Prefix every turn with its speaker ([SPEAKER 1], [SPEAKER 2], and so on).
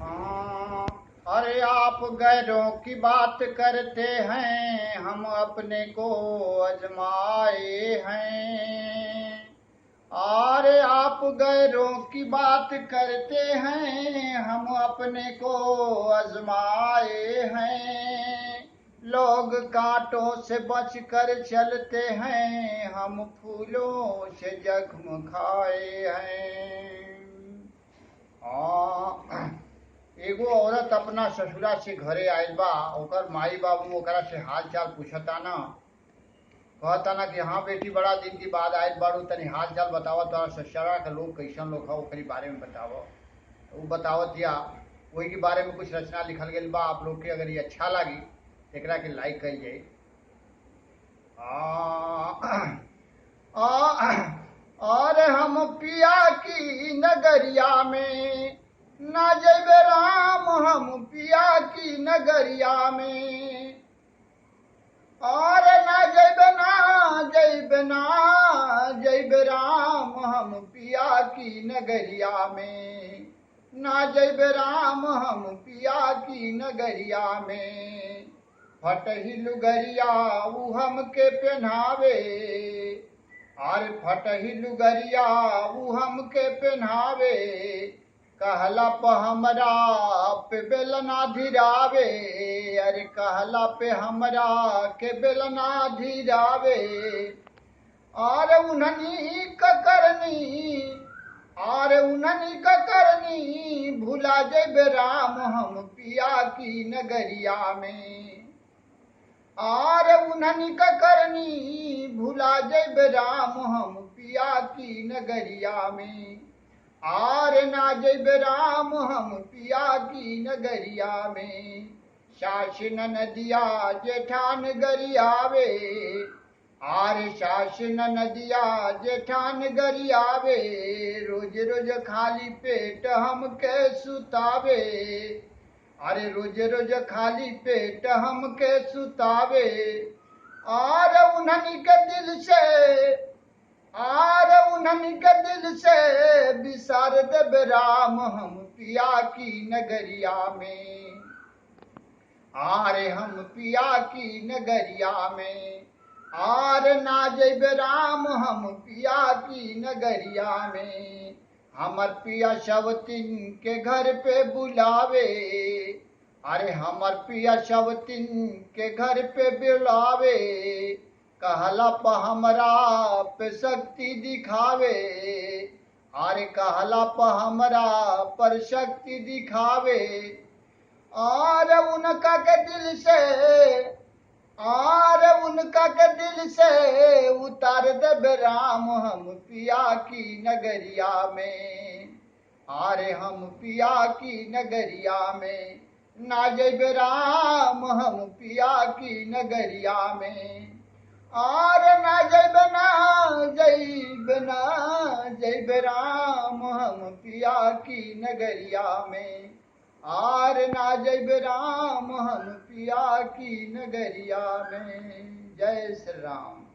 [SPEAKER 1] हाँ, अरे आप गैरों की बात करते हैं, हम अपने को आजमाए हैं। अरे आप गैरों की बात करते हैं, हम अपने को आजमाए हैं। लोग कांटों से बच कर चलते हैं, हम फूलों से जख्म खाए हैं। हाँ, एगो औरत अपना ससुरा से घरे आइल बा। ओकर माई बाबू ओकरा से हाल चाल पूछता ना। कहता ना कि हाँ बेटी, बड़ा दिन के बाद आइल बाड़ू, तनी हाल चाल बतावा, तोरा ससुरा के लोग कैसन लोग है ओकरी बारे में बतावो। तो वो बतावत या वही के बारे में कुछ रचना लिखल गई बा। आप लोग के अगर ये अच्छा लगी एकरा के लाइक कल जाए। और हम पिया की नगरिया में ना जैबे राम, हम पिया की नगरिया में। और ना जैबे जैबे राम, हम पिया की नगरिया में। ना जैबे राम, हम पिया की नगरिया में। फटही लुगरिया ऊ हमके पहनावे, अरे फटही लुगरिया ऊ हमके पहनावे। कहला पे हमरा पे बेलना धिरावे, अरे कहला पे हमरा के बेलना धिरावे। और उन्हनी ककरनी, और उन्हनी ककरनी भुला जैबे राम, हम पिया की नगरिया में। और उन्हनी ककरनी भुला जैबे राम, हम पिया की नगरिया में। आर ना जैबे राम, हम पिया की नगरिया में। सास नदिया जेठान गरियावे, आर सास नदिया जेठान गरियावे। रोज रोज खाली पेट हमके सुतावे, अरे रोज रोज खाली पेट हमके सुतावे। और उन्हनी के दिल से, आर उन्हनी के दिल से बिसार देबे राम, हम पिया की नगरिया में। आरे हम पिया की नगरिया में। आर ना जैबे राम, हम पिया की नगरिया में। हमर पिया शवतीन के घर पे बुलावे, अरे हमर पिया शवतीन के घर पे बुलावे। कहला पे हमरा पे शक्ति दिखावे, अरे कहला पे हमरा पर शक्ति दिखावे। और उनका के दिल से, और उनका के दिल से उतार देबे राम, हम पिया की नगरिया में। अरे हम पिया की नगरिया में। ना जैबे राम, हम पिया की नगरिया में। और ना जैबे राम, हम पिया की नगरिया में। आर ना जैबे राम, हम पिया की नगरिया में। जय श्री राम।